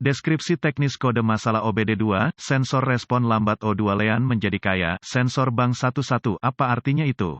Deskripsi teknis kode masalah OBD2, sensor respon lambat O2 LEAN menjadi kaya, sensor bank 11, apa artinya itu?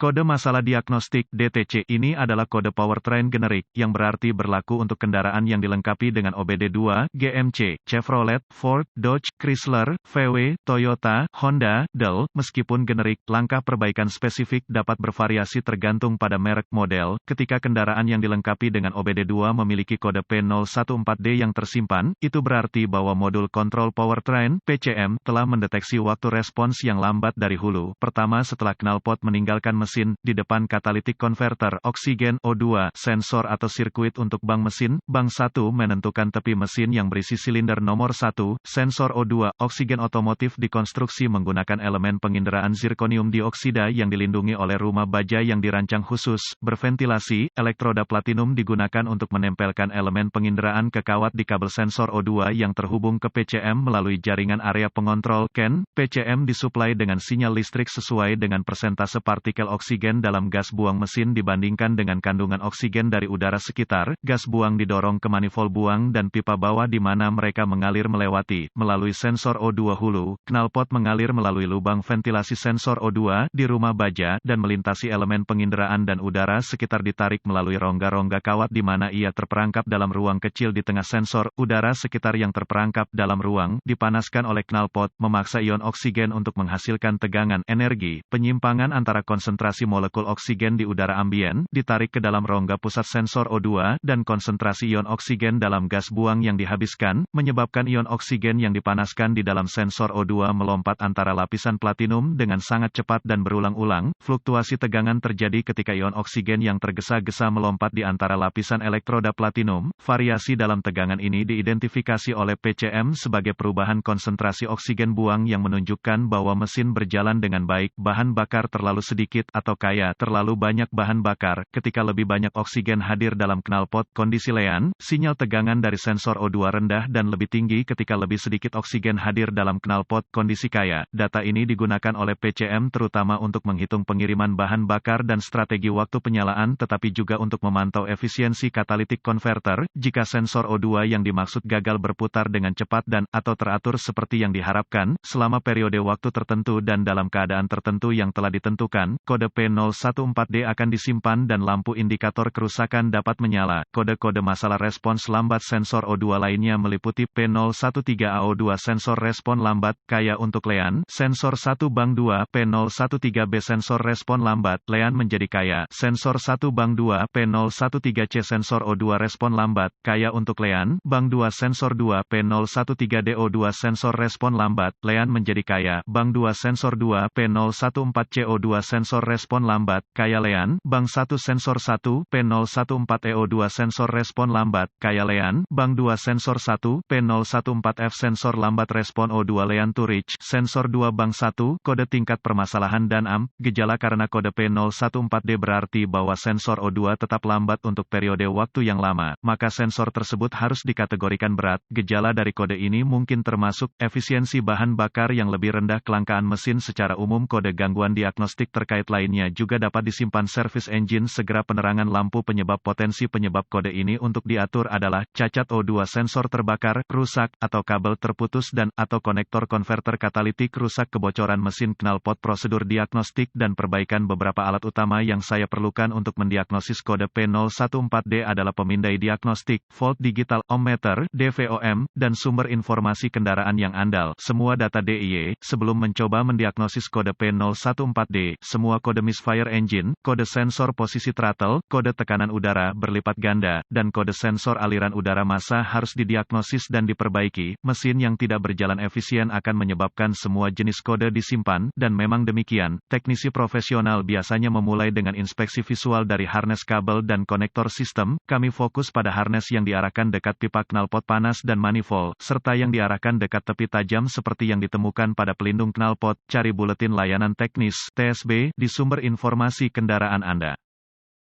Kode masalah diagnostik (DTC) ini adalah kode powertrain generik, yang berarti berlaku untuk kendaraan yang dilengkapi dengan OBD2, GMC, Chevrolet, Ford, Dodge, Chrysler, VW, Toyota, Honda, Dell. Meskipun generik, langkah perbaikan spesifik dapat bervariasi tergantung pada merek model. Ketika kendaraan yang dilengkapi dengan OBD2 memiliki kode P014D yang tersimpan, itu berarti bahwa modul kontrol powertrain (PCM) telah mendeteksi waktu respons yang lambat dari hulu. Pertama, setelah knalpot meninggalkan mesin di depan catalytic converter oksigen O2 sensor atau sirkuit untuk bank mesin. Bank 1 menentukan tepi mesin yang berisi silinder nomor 1, sensor O2 oksigen otomotif dikonstruksi menggunakan elemen penginderaan zirkonium dioksida yang dilindungi oleh rumah baja yang dirancang khusus, berventilasi. Elektroda platinum digunakan untuk menempelkan elemen penginderaan ke kawat di kabel sensor O2 yang terhubung ke PCM melalui jaringan area pengontrol CAN. PCM disuplai dengan sinyal listrik sesuai dengan persentase partikel oksigen dalam gas buang mesin dibandingkan dengan kandungan oksigen dari udara sekitar. Gas buang didorong ke manifold buang dan pipa bawah di mana mereka mengalir melewati. Melalui sensor O2 hulu, knalpot mengalir melalui lubang ventilasi sensor O2 di rumah baja dan melintasi elemen penginderaan dan udara sekitar ditarik melalui rongga-rongga kawat di mana ia terperangkap dalam ruang kecil di tengah sensor. Udara sekitar yang terperangkap dalam ruang dipanaskan oleh knalpot, memaksa ion oksigen untuk menghasilkan tegangan energi. Penyimpangan antara konsentrasi molekul oksigen di udara ambien, ditarik ke dalam rongga pusat sensor O2, dan konsentrasi ion oksigen dalam gas buang yang dihabiskan, menyebabkan ion oksigen yang dipanaskan di dalam sensor O2 melompat antara lapisan platinum dengan sangat cepat dan berulang-ulang. Fluktuasi tegangan terjadi ketika ion oksigen yang tergesa-gesa melompat di antara lapisan elektroda platinum. Variasi dalam tegangan ini diidentifikasi oleh PCM sebagai perubahan konsentrasi oksigen buang yang menunjukkan bahwa mesin berjalan dengan baik. Bahan bakar terlalu sedikit atau kaya terlalu banyak bahan bakar. Ketika lebih banyak oksigen hadir dalam knalpot, kondisi LEAN, sinyal tegangan dari sensor O2 rendah dan lebih tinggi ketika lebih sedikit oksigen hadir dalam knalpot, kondisi kaya. Data ini digunakan oleh PCM terutama untuk menghitung pengiriman bahan bakar dan strategi waktu penyalaan, tetapi juga untuk memantau efisiensi catalytic converter. Jika sensor O2 yang dimaksud gagal berputar dengan cepat dan atau teratur seperti yang diharapkan, selama periode waktu tertentu dan dalam keadaan tertentu yang telah ditentukan, kode P014D akan disimpan dan lampu indikator kerusakan dapat menyala. Kode-kode masalah respons lambat sensor O2 lainnya meliputi P013AO2 sensor respon lambat, kaya untuk LEAN, sensor 1 bank 2 P013B sensor respon lambat, LEAN menjadi kaya, sensor 1 bank 2 P013C sensor O2 respon lambat, kaya untuk LEAN, bank 2 sensor 2 P013DO2 sensor respon lambat, LEAN menjadi kaya, bank 2 sensor 2 P014CO2 sensor respon lambat, kaya LEAN, bank 1 sensor 1, P014EO2 sensor respon lambat, kaya LEAN, bank 2 sensor 1, P014F sensor lambat respon O2 LEAN to reach, sensor 2 bank 1, kode tingkat permasalahan dan AM, gejala karena kode P014D berarti bahwa sensor O2 tetap lambat untuk periode waktu yang lama, maka sensor tersebut harus dikategorikan berat. Gejala dari kode ini mungkin termasuk, efisiensi bahan bakar yang lebih rendah, kelangkaan mesin secara umum. Kode gangguan diagnostik terkait lainnya juga dapat disimpan servis engine. Segera penerangan lampu penyebab. Potensi penyebab kode ini untuk diatur adalah cacat O2 sensor terbakar, rusak, atau kabel terputus dan atau konektor konverter katalitik rusak, kebocoran mesin knalpot. Prosedur diagnostik dan perbaikan. Beberapa alat utama yang saya perlukan untuk mendiagnosis kode P014D adalah pemindai diagnostik, volt digital, ohmmeter, DVOM, dan sumber informasi kendaraan yang andal. Semua data DIY. Sebelum mencoba mendiagnosis kode P014D, semua kode misfire engine, kode sensor posisi throttle, kode tekanan udara berlipat ganda, dan kode sensor aliran udara massa harus didiagnosis dan diperbaiki. Mesin yang tidak berjalan efisien akan menyebabkan semua jenis kode disimpan, dan memang demikian. Teknisi profesional biasanya memulai dengan inspeksi visual dari harness kabel dan konektor sistem. Kami fokus pada harness yang diarahkan dekat pipa knalpot panas dan manifold, serta yang diarahkan dekat tepi tajam seperti yang ditemukan pada pelindung knalpot. Cari buletin layanan teknis (TSB) di sumber informasi kendaraan Anda.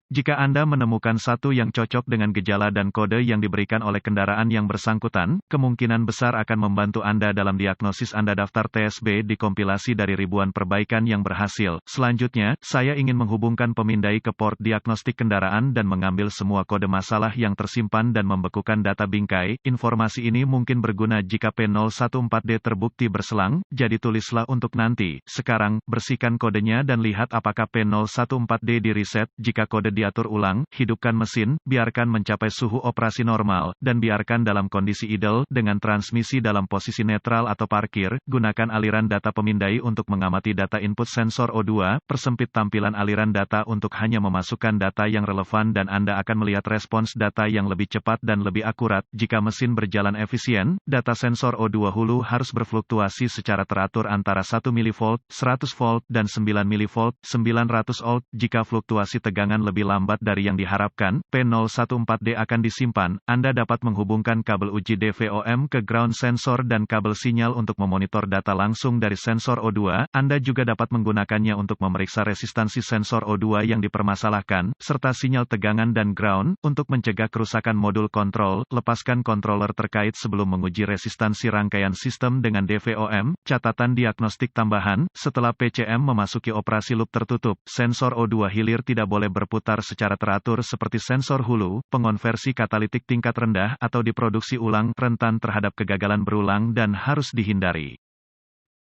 Jika Anda menemukan satu yang cocok dengan gejala dan kode yang diberikan oleh kendaraan yang bersangkutan, kemungkinan besar akan membantu Anda dalam diagnosis Anda. Daftar TSB dikompilasi dari ribuan perbaikan yang berhasil. Selanjutnya, saya ingin menghubungkan pemindai ke port diagnostik kendaraan dan mengambil semua kode masalah yang tersimpan dan membekukan data bingkai. Informasi ini mungkin berguna jika P014D terbukti berselang, jadi tulislah untuk nanti. Sekarang, bersihkan kodenya dan lihat apakah P014D di reset. Jika kode diatur ulang, hidupkan mesin, biarkan mencapai suhu operasi normal, dan biarkan dalam kondisi idle, dengan transmisi dalam posisi netral atau parkir. Gunakan aliran data pemindai untuk mengamati data input sensor O2, persempit tampilan aliran data untuk hanya memasukkan data yang relevan dan Anda akan melihat respons data yang lebih cepat dan lebih akurat. Jika mesin berjalan efisien, data sensor O2 hulu harus berfluktuasi secara teratur antara 1 mV, 100 volt, dan 9 mV, 900 volt. Jika fluktuasi tegangan lebih lambat dari yang diharapkan, P014D akan disimpan. Anda dapat menghubungkan kabel uji DVOM ke ground sensor dan kabel sinyal untuk memonitor data langsung dari sensor O2. Anda juga dapat menggunakannya untuk memeriksa resistansi sensor O2 yang dipermasalahkan, serta sinyal tegangan dan ground. Untuk mencegah kerusakan modul kontrol, lepaskan controller terkait sebelum menguji resistansi rangkaian sistem dengan DVOM. Catatan diagnostik tambahan, setelah PCM memasuki operasi loop tertutup, sensor O2 hilir tidak boleh berputar secara teratur seperti sensor hulu. Pengonversi katalitik tingkat rendah atau diproduksi ulang rentan terhadap kegagalan berulang dan harus dihindari.